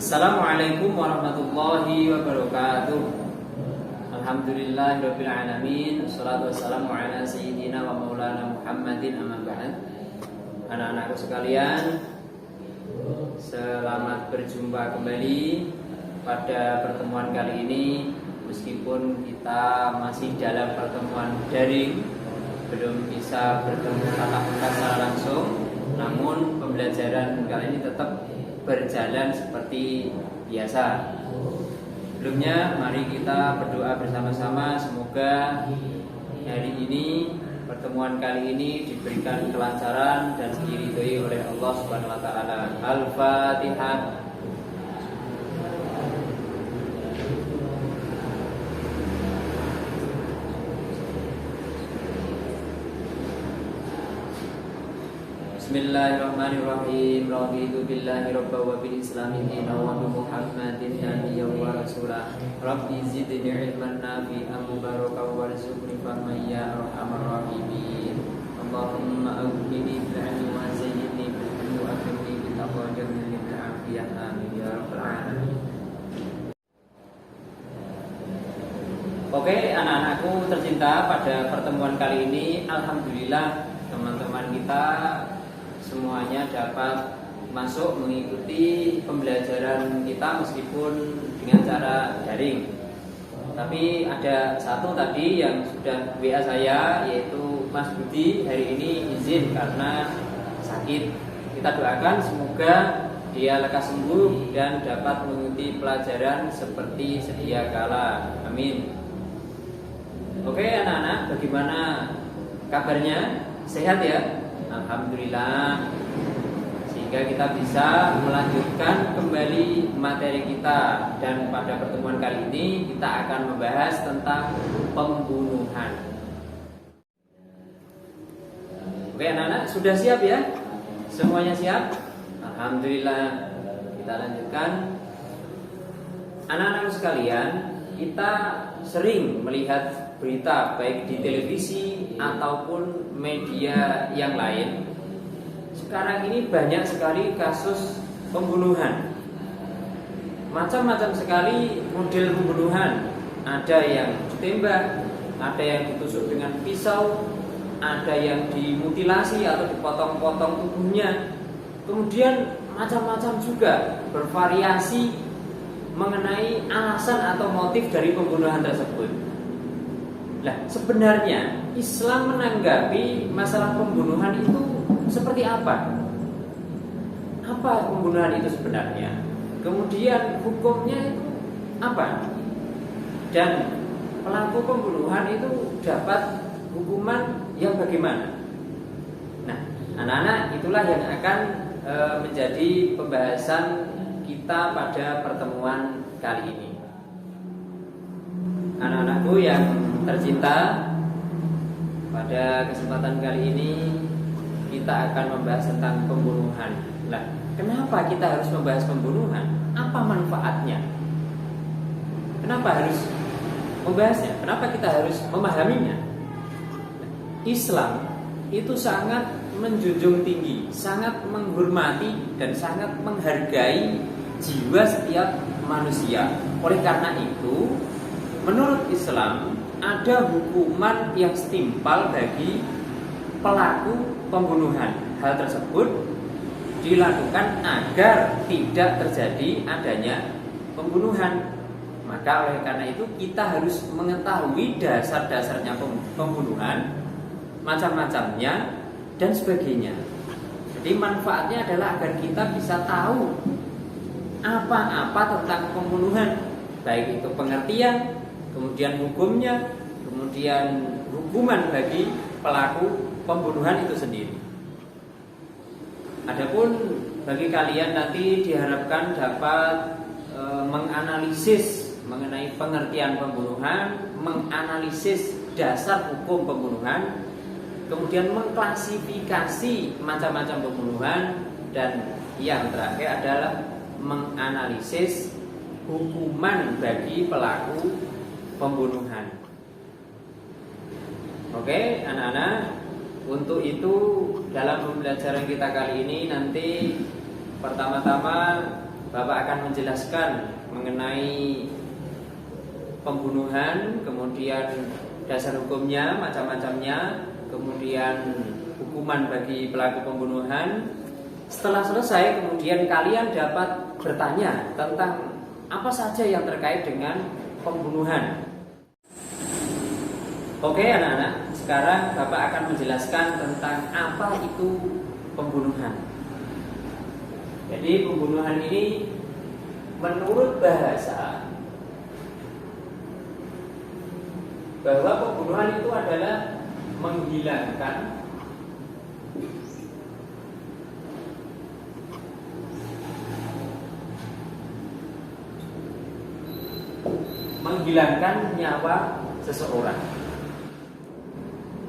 Assalamualaikum warahmatullahi wabarakatuh. Alhamdulillahirabbil alamin. Wassalatu wassalamu ala sayyidina wa maulana Muhammadin, amma ba'd. Anak-anakku sekalian, selamat berjumpa kembali pada pertemuan kali ini. Meskipun kita masih dalam pertemuan daring, belum bisa bertemu tatap muka secara langsung, namun pembelajaran kali ini tetap berjalan seperti biasa. Sebelumnya mari kita berdoa bersama-sama, semoga hari ini, pertemuan kali ini diberikan kelancaran dan diridhoi oleh Allah Subhanahu wa taala. Al-Fatihah. Bismillahirrahmanirrahim. Raditu billahi rabba wa bil islami dina wa bi Muhammadin nabiyyan wa rasula. Rabbi zidni ilman nafi'an mubarakan warzuqni fahman ya arhamar rahimin. Allahumma awwini bil ilmi wa zayyidni bil ilmi wa akrimni bil taqwa jamil bil afiyah. Amin ya rabbal alamin. Oke, anak-anakku tercinta, pada pertemuan kali ini alhamdulillah teman-teman kita semuanya dapat masuk mengikuti pembelajaran kita meskipun dengan cara daring. Tapi ada satu tadi yang sudah WA saya, yaitu Mas Budi, hari ini izin karena sakit. Kita doakan semoga dia lekas sembuh dan dapat mengikuti pelajaran seperti sedia kala. Amin. Oke anak-anak, bagaimana kabarnya? Sehat ya? Alhamdulillah. Sehingga kita bisa melanjutkan kembali materi kita. Dan pada pertemuan kali ini kita akan membahas tentang pembunuhan. Oke anak-anak, sudah siap ya? Semuanya siap? Alhamdulillah. Kita lanjutkan. Anak-anak sekalian, kita sering melihat berita baik di televisi ataupun media yang lain. Sekarang ini banyak sekali kasus pembunuhan. Macam-macam sekali model pembunuhan. Ada yang ditembak, ada yang ditusuk dengan pisau, ada yang dimutilasi atau dipotong-potong tubuhnya. Kemudian macam-macam juga, bervariasi mengenai alasan atau motif dari pembunuhan tersebut. Nah, sebenarnya Islam menanggapi masalah pembunuhan itu seperti apa? Apa pembunuhan itu sebenarnya? Kemudian hukumnya itu apa? Dan pelaku pembunuhan itu dapat hukuman yang bagaimana? Nah, anak-anak, itulah yang akan menjadi pembahasan kita pada pertemuan kali ini. Anak-anakku yang tercinta, pada kesempatan kali ini kita akan membahas tentang pembunuhan. Nah, kenapa kita harus membahas pembunuhan? Apa manfaatnya? Kenapa harus membahasnya? Kenapa kita harus memahaminya? Islam itu sangat menjunjung tinggi, sangat menghormati dan sangat menghargai jiwa setiap manusia. Oleh karena itu, menurut Islam ada hukuman yang setimpal bagi pelaku pembunuhan. Hal tersebut dilakukan agar tidak terjadi adanya pembunuhan. Maka oleh karena itu kita harus mengetahui dasar-dasarnya pembunuhan, macam-macamnya dan sebagainya. Jadi manfaatnya adalah agar kita bisa tahu apa-apa tentang pembunuhan, baik itu pengertian, kemudian hukumnya, kemudian hukuman bagi pelaku pembunuhan itu sendiri. Adapun bagi kalian nanti diharapkan dapat menganalisis mengenai pengertian pembunuhan, menganalisis dasar hukum pembunuhan, kemudian mengklasifikasi macam-macam pembunuhan, dan yang terakhir adalah menganalisis hukuman bagi pelaku pembunuhan. Oke, anak-anak, untuk itu dalam pembelajaran kita kali ini nanti pertama-tama Bapak akan menjelaskan mengenai pembunuhan, kemudian dasar hukumnya, macam-macamnya, kemudian hukuman bagi pelaku pembunuhan. Setelah selesai, kemudian kalian dapat bertanya tentang apa saja yang terkait dengan pembunuhan. Oke anak-anak, sekarang Bapak akan menjelaskan tentang apa itu pembunuhan. Jadi pembunuhan ini menurut bahasa bahwa pembunuhan itu adalah menghilangkan nyawa seseorang.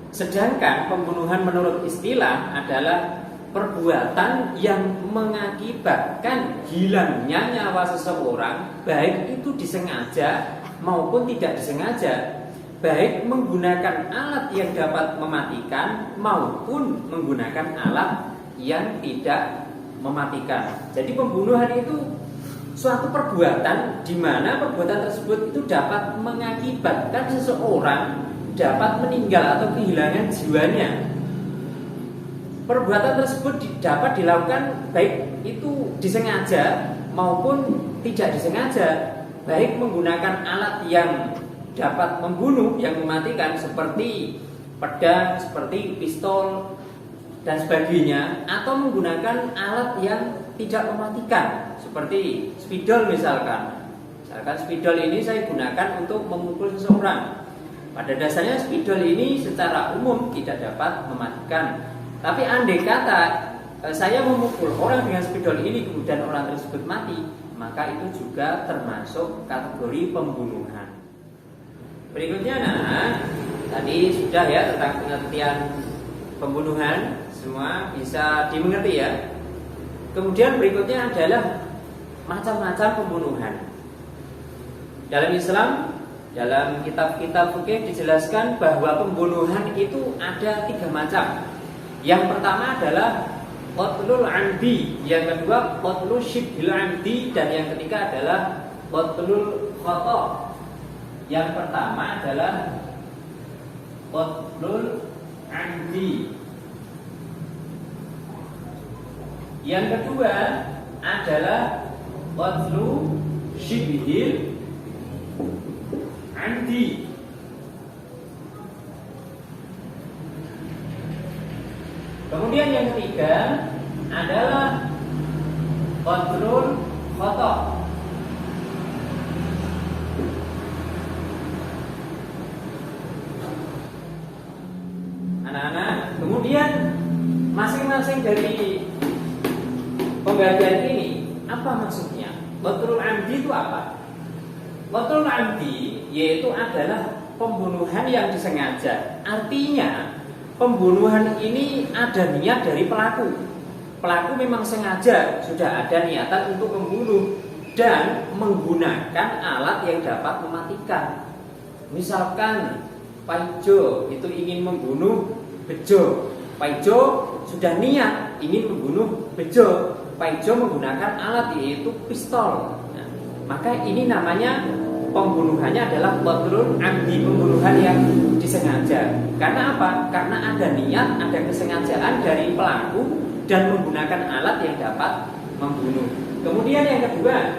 Sedangkan pembunuhan menurut istilah adalah perbuatan yang mengakibatkan hilangnya nyawa seseorang, baik itu disengaja maupun tidak disengaja, baik menggunakan alat yang dapat mematikan maupun menggunakan alat yang tidak mematikan. Jadi pembunuhan itu suatu perbuatan di mana perbuatan tersebut itu dapat mengakibatkan seseorang dapat meninggal atau kehilangan jiwanya. Perbuatan tersebut dapat dilakukan baik itu disengaja maupun tidak disengaja, baik menggunakan alat yang dapat membunuh, yang mematikan seperti pedang, seperti pistol dan sebagainya, atau menggunakan alat yang tidak mematikan seperti spidol misalkan. Misalkan spidol ini saya gunakan untuk memukul seseorang. Pada dasarnya spidol ini secara umum tidak dapat mematikan. Tapi andai kata saya memukul orang dengan spidol ini kemudian orang tersebut mati, maka itu juga termasuk kategori pembunuhan. Berikutnya tadi sudah ya tentang pengertian pembunuhan, semua bisa dimengerti ya. Kemudian berikutnya adalah macam-macam pembunuhan. Dalam Islam, dalam kitab-kitab fikih dijelaskan bahwa pembunuhan itu ada 3 macam. Yang pertama adalah qatlul amdi, yang kedua qatlul syibhil amdi, dan yang ketiga adalah qatlul khata'. Yang pertama adalah qatlul amdi. Yang kedua adalah qatlu syibhil amdi. Kemudian yang ketiga adalah qatlul khata'. Anak-anak, kemudian masing-masing dari pembagian ini apa maksudnya? Qatlul amdi itu apa? Qatlul amdi yaitu adalah pembunuhan yang disengaja. Artinya pembunuhan ini ada niat dari pelaku. Pelaku memang sengaja sudah ada niatan untuk membunuh dan menggunakan alat yang dapat mematikan. Misalkan Paijo itu ingin membunuh Bejo. Paijo sudah niat ingin membunuh Bejo. Paijo menggunakan alat yaitu pistol. Nah, maka ini namanya pembunuhannya adalah qatlul amdi, pembunuhan yang disengaja. Karena apa? Karena ada niat, ada kesengajaan dari pelaku dan menggunakan alat yang dapat membunuh. Kemudian yang kedua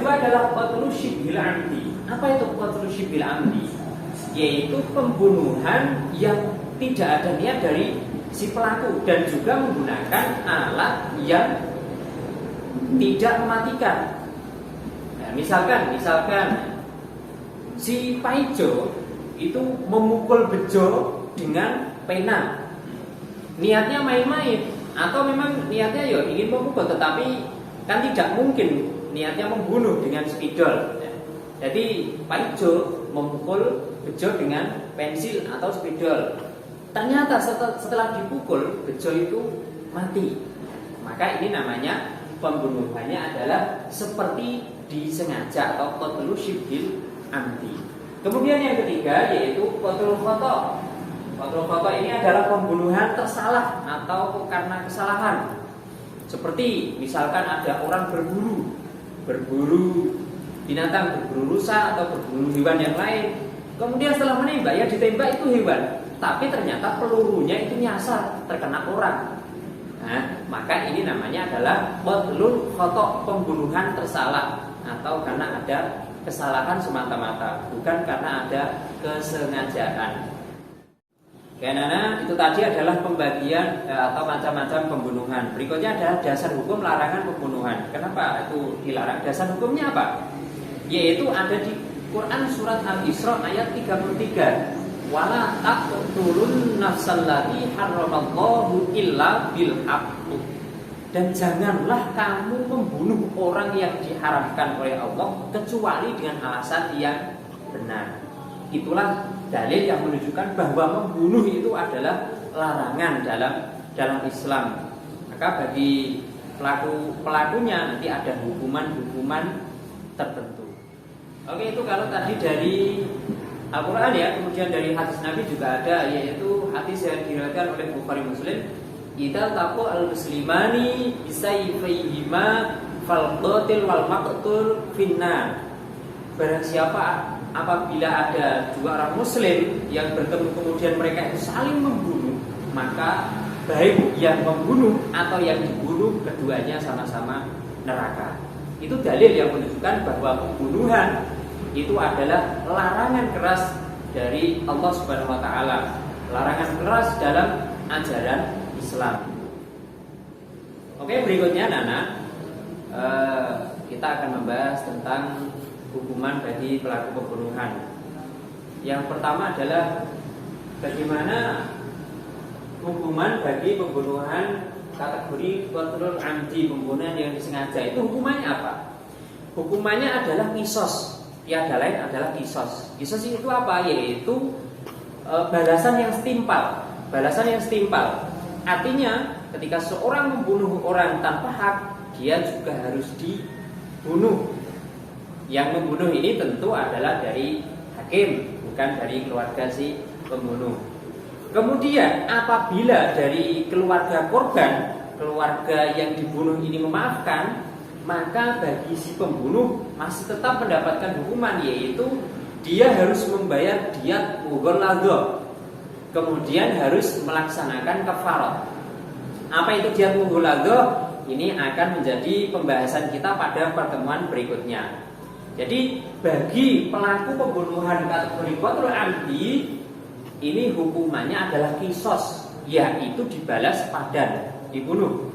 adalah qatlul syibhil amdi. Apa itu qatlul syibhil amdi? Yaitu pembunuhan yang tidak ada niat dari si pelaku dan juga menggunakan alat yang tidak mematikan. Nah, misalkan si Paijo itu memukul Bejo dengan pena. Niatnya main-main atau memang niatnya ya ingin memukul, tetapi kan tidak mungkin niatnya membunuh dengan spidol. Jadi Paijo memukul Bejo dengan pensil atau spidol. Ternyata setelah dipukul Bejo itu mati. Maka ini namanya pembunuhannya adalah seperti disengaja atau qatlul syibhil amdi. Kemudian yang ketiga yaitu qatlul khata'. Qatlul khata' ini adalah pembunuhan tersalah atau karena kesalahan. Seperti misalkan ada orang berburu binatang, berburu rusa atau berburu hewan yang lain. Kemudian setelah menembak, yang ditembak itu hewan, tapi ternyata pelurunya itu nyasar, terkena orang. Nah, maka ini namanya adalah qatlul khata', pembunuhan tersalah, atau karena ada kesalahan semata-mata, bukan karena ada kesengajaan. Karena itu tadi adalah pembagian atau macam-macam pembunuhan. Berikutnya adalah dasar hukum larangan pembunuhan. Kenapa itu dilarang? Dasar hukumnya apa? Yaitu ada di Quran surat Al-Isra ayat 33. Wala taqtulun nafsallati harramallahu illa bil haqq. Dan janganlah kamu membunuh orang yang diharamkan oleh Allah kecuali dengan alasan yang benar. Itulah dalil yang menunjukkan bahwa membunuh itu adalah larangan dalam Islam. Maka bagi pelakunya nanti ada hukuman tertentu. Oke, itu kalau tadi dari Al-Quran ya. Kemudian dari hadis Nabi juga ada, yaitu hadis yang diriwayatkan oleh Bukhari Muslim. Idza taqu al-muslimani bisayfihima fal qatil wal maqtul finnar. Barang siapa apabila ada dua orang muslim yang bertemu kemudian mereka itu saling membunuh, maka baik yang membunuh atau yang dibunuh keduanya sama-sama neraka. Itu dalil yang menunjukkan bahwa pembunuhan itu adalah larangan keras dari Allah Subhanahu wa taala, larangan keras dalam ajaran Islam. Oke, berikutnya Nana, kita akan membahas tentang hukuman bagi pelaku pembunuhan. Yang pertama adalah bagaimana hukuman bagi pembunuhan kategori qatlul amdi, pembunuhan yang disengaja. Itu hukumannya apa? Hukumannya adalah qisas. Tiada lain adalah qisas. Qisas itu apa? Yaitu balasan yang setimpal. Balasan yang setimpal. Artinya ketika seorang membunuh orang tanpa hak, dia juga harus dibunuh. Yang membunuh ini tentu adalah dari hakim, bukan dari keluarga si pembunuh. Kemudian apabila dari keluarga korban, keluarga yang dibunuh ini memaafkan, maka bagi si pembunuh masih tetap mendapatkan hukuman, yaitu dia harus membayar diyat mughalladhah. Kemudian harus melaksanakan kafarat. Apa itu diyat mughalladhah? Ini akan menjadi pembahasan kita pada pertemuan berikutnya. Jadi bagi pelaku pembunuhan kategori qatlul amdi ini hukumannya adalah qisas, yaitu dibalas padan, dibunuh.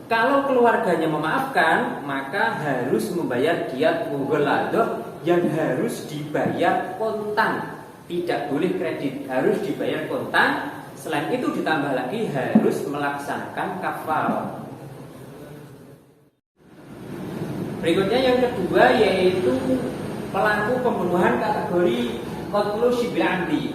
Kalau keluarganya memaafkan, maka harus membayar diyat mughalladhah yang harus dibayar kontan, tidak boleh kredit, harus dibayar kontan. Selain itu ditambah lagi harus melaksanakan kafarat. Berikutnya yang kedua yaitu pelaku pembunuhan kategori qatlul shibil amdi.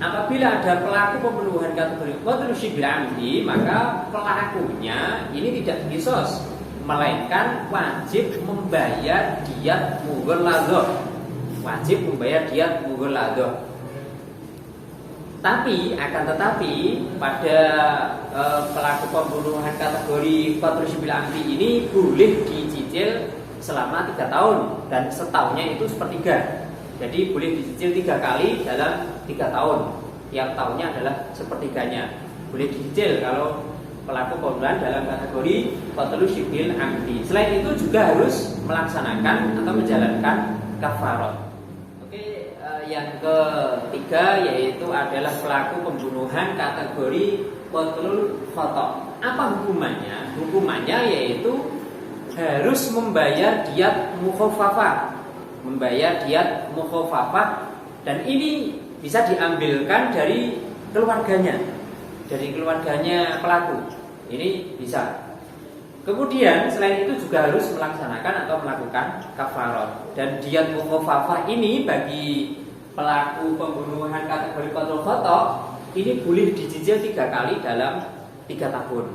Apabila ada pelaku pembunuhan kategori qatlul shibil amdi, maka pelakunya ini tidak qisas, melainkan wajib membayar diyat mughalladhah. Wajib membayar diyat mughalladhah. Akan tetapi pada pelaku pembunuhan kategori qatlul shibil amdi ini boleh dicicil selama 3 tahun dan setahunnya itu sepertiga. Jadi boleh dicicil 3 kali dalam 3 tahun. Tiap tahunnya adalah sepertiganya. Boleh dicicil kalau pelaku pembunuhan dalam kategori qatlul shibil amdi. Selain itu juga harus melaksanakan atau menjalankan kafarat. Yang ketiga yaitu adalah pelaku pembunuhan kategori qatlul khata'. Apa hukumannya? Hukumannya yaitu harus membayar diyat mukhaffafah. Membayar diyat mukhaffafah, dan ini bisa diambilkan dari keluarganya. Dari keluarganya pelaku. Ini bisa. Kemudian selain itu juga harus melaksanakan atau melakukan kafarat. Dan diyat mukhaffafah ini bagi pelaku pembunuhan kategori qatlul khata' ini boleh dicicil 3 kali dalam 3 tahun.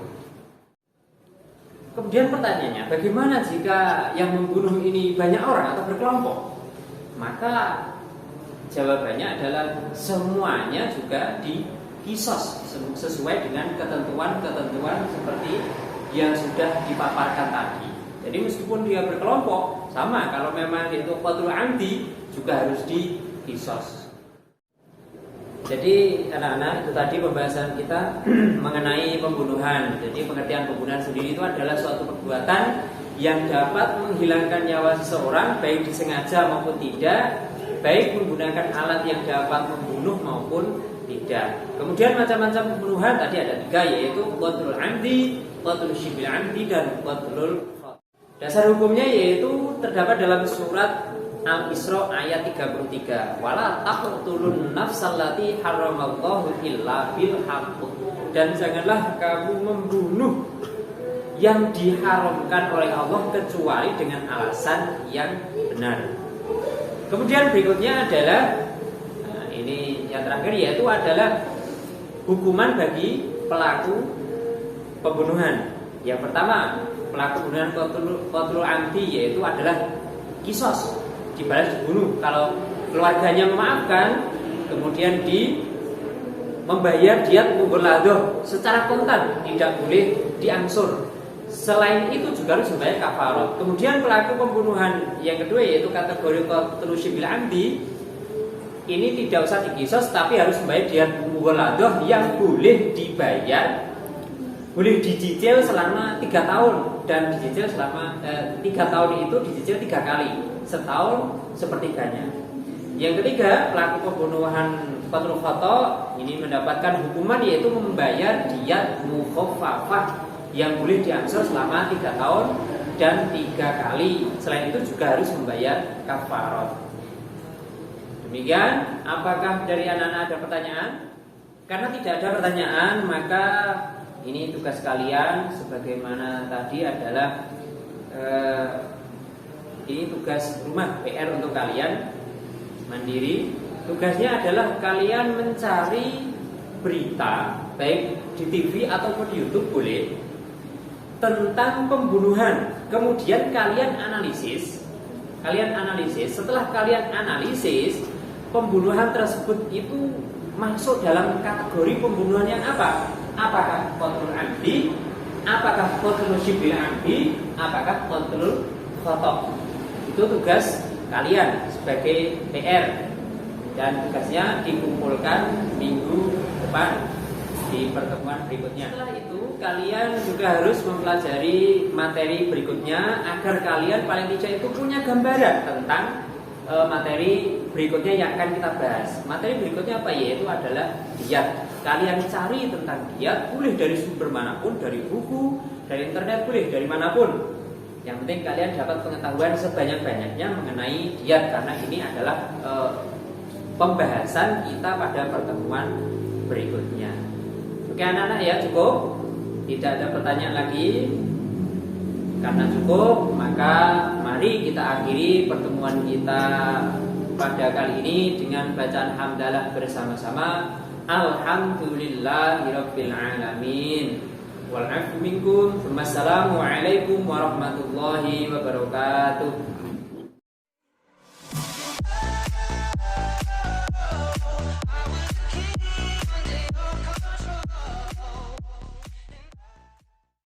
Kemudian pertanyaannya, bagaimana jika yang membunuh ini banyak orang atau berkelompok? Maka jawabannya adalah semuanya juga diqisas sesuai dengan ketentuan-ketentuan seperti yang sudah dipaparkan tadi. Jadi meskipun dia berkelompok, sama kalau memang itu qatlul amdi juga harus diqisas. Jadi anak-anak, itu tadi pembahasan kita mengenai pembunuhan. Jadi pengertian pembunuhan sendiri itu adalah suatu perbuatan yang dapat menghilangkan nyawa seseorang, baik disengaja maupun tidak, baik menggunakan alat yang dapat membunuh maupun tidak. Kemudian macam-macam pembunuhan tadi ada 3, yaitu qatlul amdi, qatlul syibil amdi, dan qatlul khata'. Dasar hukumnya yaitu terdapat dalam surat Al-Isra ayat 33. Wala taqtulun nafsallati haramallahu illa bil haqq. Dan janganlah kamu membunuh yang diharamkan oleh Allah kecuali dengan alasan yang benar. Kemudian berikutnya adalah ini yang terakhir, yaitu adalah hukuman bagi pelaku pembunuhan. Yang pertama, pelaku pembunuhan qatlul amdi yaitu adalah qisas, dibalas dibunuh. Kalau keluarganya memaafkan, kemudian membayar diat mughalladah secara kontan, tidak boleh diangsur. Selain itu juga harus membayar kafarat. Kemudian pelaku pembunuhan yang kedua yaitu kategori qatlul syibil amdi, ini tidak usah diqisas tapi harus membayar diat mughalladah yang boleh dibayar, boleh dicicil selama 3 tahun, dan dicicil selama 3 tahun itu dicicil 3 kali, setahun sepertiganya. Yang ketiga, pelaku pembunuhan qatlul khata' ini mendapatkan hukuman yaitu membayar diat mukhaffafah yang boleh diangsur selama 3 tahun dan 3 kali. Selain itu juga harus membayar kafarat. Demikian, apakah dari anak-anak ada pertanyaan? Karena tidak ada pertanyaan, maka ini tugas kalian sebagaimana tadi adalah ini tugas rumah PR untuk kalian mandiri. Tugasnya adalah kalian mencari berita baik di TV ataupun di YouTube boleh tentang pembunuhan. Kemudian kalian analisis. Setelah kalian analisis, pembunuhan tersebut itu masuk dalam kategori pembunuhan yang apa? Apakah qatlul amdi, apakah qatlul syibil amdi, apakah qatlul khata'. Itu tugas kalian sebagai PR, dan tugasnya dikumpulkan minggu depan di pertemuan berikutnya. Setelah itu kalian juga harus mempelajari materi berikutnya agar kalian paling tidak itu punya gambaran tentang materi berikutnya yang akan kita bahas. Materi berikutnya apa? Yaitu adalah diyat. Kalian cari tentang diyat, boleh dari sumber manapun, dari buku, dari internet, boleh dari manapun. Yang penting kalian dapat pengetahuan sebanyak-banyaknya mengenai diyat, karena ini adalah pembahasan kita pada pertemuan berikutnya. Oke anak-anak ya, cukup. Tidak ada pertanyaan lagi. Karena cukup, maka mari kita akhiri pertemuan kita pada kali ini dengan bacaan hamdalah bersama-sama. Alhamdulillahirabbil alamin. Wal 'afwu minkum. Wassalamu alaikum warahmatullahi wabarakatuh.